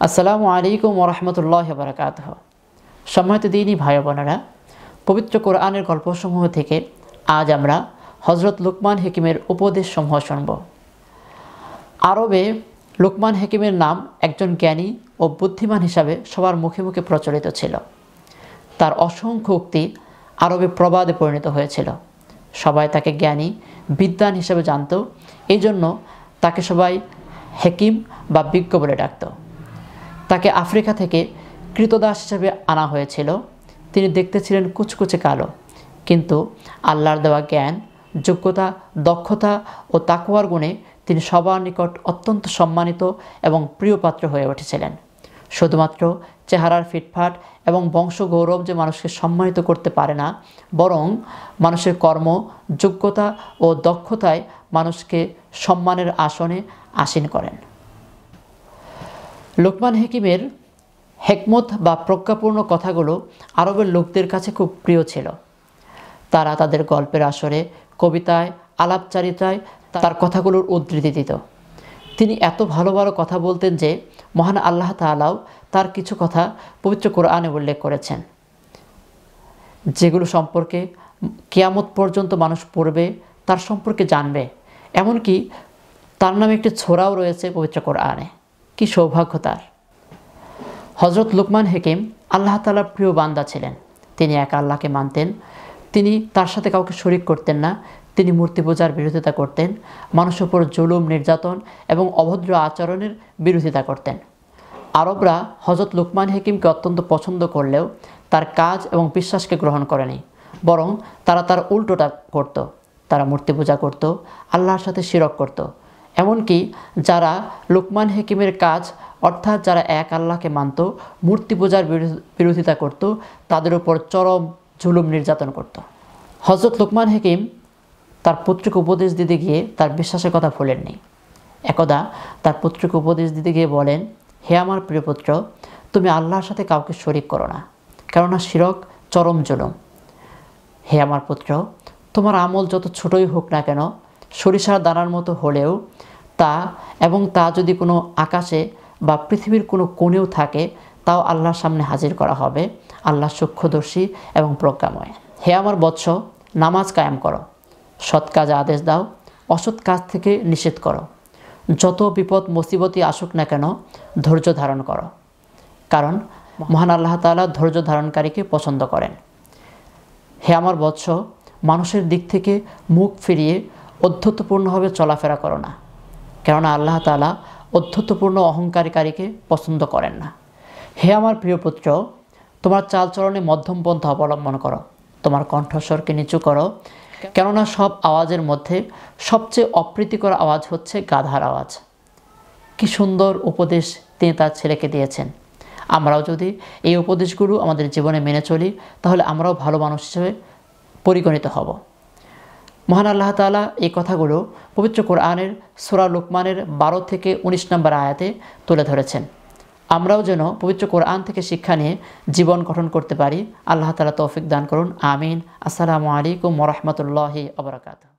আসসালামু আলাইকুম ওয়া রাহমাতুল্লাহি ওয়া বারাকাতুহু। সম্মানিত দিনী ভাই বোনেরা, পবিত্র কোরআনের গল্পসমূহ থেকে আজ আমরা হযরত লুকমান হাকিমের উপদেশসমূহ শুনব। আরবে লুকমান হাকিমের নাম একজন জ্ঞানী ও বুদ্ধিমান হিসাবে সবার মুখে মুখে প্রচলিত ছিল। তার অসংখ্য উক্তি আরবে প্রবাদে পরিণত হয়েছিল। সবাই তাকে জ্ঞানী, বিদ্বান হিসাবে জানত। এই জন্য তাকে সবাই হাকিম বা বিজ্ঞ বলে ডাকত। তাকে আফ্রিকা থেকে কৃতদাস হিসেবে আনা হয়েছিল। তিনি দেখতে ছিলেন কুচকুচে কালো, কিন্তু আল্লাহর দেওয়া জ্ঞান, যোগ্যতা, দক্ষতা ও তাকওয়ার গুণে তিনি সবার নিকট অত্যন্ত সম্মানিত এবং প্রিয় পাত্র হয়ে উঠেছিলেন। শুধুমাত্র চেহারার ফিটফাট এবং বংশগৌরব যে মানুষকে সম্মানিত করতে পারে না, বরং মানুষের কর্ম, যোগ্যতা ও দক্ষতায় মানুষকে সম্মানের আসনে আসীন করেন। লুকমান হাকিমের হিকমত বা প্রজ্ঞাপূর্ণ কথাগুলো আরবের লোকদের কাছে খুব প্রিয় ছিল। তারা তাদের গল্পের আসরে, কবিতায়, আলাপচারিতায় তার কথাগুলোর উদ্ধৃতি দিত। তিনি এত ভালো ভালো কথা বলতেন যে মহান আল্লাহ তাআলাও তার কিছু কথা পবিত্র কোরআনে উল্লেখ করেছেন, যেগুলো সম্পর্কে কিয়ামত পর্যন্ত মানুষ পড়বে, তার সম্পর্কে জানবে। এমনকি তার নামে একটি ছোরাও রয়েছে পবিত্র কোরআনে। কি সৌভাগ্য তার! হযরত লুকমান হাকিম আল্লাহ তাআলার প্রিয় বান্দা ছিলেন। তিনি এক আল্লাহকে মানতেন। তিনি তার সাথে কাউকে শরীক করতেন না। তিনি মূর্তি পূজার বিরোধিতা করতেন, মানুষের উপর জুলুম, নির্যাতন এবং অভদ্র আচরণের বিরোধিতা করতেন। আরবরা হযরত লুকমান হাকিমকে অত্যন্ত পছন্দ করলেও তার কাজ এবং বিশ্বাসকে গ্রহণ করেনি, বরং তারা তার উল্টোটা করত। তারা মূর্তি পূজা করত, আল্লাহর সাথে শিরক করত। এমনকি যারা লুকমান হাকিমের কাজ, অর্থাৎ যারা এক আল্লাহকে মানত, মূর্তি পূজার বিরোধিতা করত, তাদের উপর চরম জুলুম নির্যাতন করত। হযরত লুকমান হাকিম তার পুত্রকে উপদেশ দিতে গিয়ে তার বিশ্বাসের কথা ভুলেননি। একদা তার পুত্রকে উপদেশ দিতে গিয়ে বলেন, হে আমার প্রিয় পুত্র, তুমি আল্লাহর সাথে কাউকে শরীক করো না, কেননা শিরক চরম জুলুম। হে আমার পুত্র, তোমার আমল যত ছোটই হোক না কেন, সরিষার দানার মতো হলেও তা যদি কোনো আকাশে বা পৃথিবীর কোনো কোণেও থাকে, তাও আল্লাহর সামনে হাজির করা হবে। আল্লাহ সূক্ষ্মদর্শী এবং প্রজ্ঞাময়। হে আমার বৎস, নামাজ কায়েম করো, সৎ কাজে আদেশ দাও, অসৎ কাজ থেকে নিষেধ করো। যত বিপদ মুসিবতই আসুক না কেন, ধৈর্য ধারণ করো, কারণ মহান আল্লাহ তাআলা ধৈর্য ধারণকারীকে পছন্দ করেন। হে আমার বৎস, মানুষের দিক থেকে মুখ ফিরিয়ে অধ্যত্বপূর্ণভাবে চলাফেরা করো না, কেননা আল্লাহ তাআলা অধ্যত্বপূর্ণ অহংকারীকারীকে পছন্দ করেন না। হে আমার প্রিয় পুত্র, তোমার চালচলনে মধ্যম পন্থা অবলম্বন করো, তোমার কণ্ঠস্বরকে নিচু করো, কেননা সব আওয়াজের মধ্যে সবচেয়ে অপ্রীতিকর আওয়াজ হচ্ছে গাধার আওয়াজ। কি সুন্দর উপদেশ তিনি তার ছেলেকে দিয়েছেন। আমরাও যদি এই উপদেশগুলো আমাদের জীবনে মেনে চলি, তাহলে আমরাও ভালো মানুষ হিসেবে পরিগণিত হব। মহান আল্লাহ তাআলা এই কথাগুলো পবিত্র কোরআনের সূরা লুকমানের 12 থেকে 19 নম্বর আয়াতে তুলে ধরেছেন। আমরাও যেন পবিত্র কোরআন থেকে শিক্ষা নিয়ে জীবন গঠন করতে পারি। আল্লাহ তাআলা তৌফিক দান করুন। আমিন। আসসালামু আলাইকুম ওয়া রাহমাতুল্লাহি ওয়া বারাকাতুহু।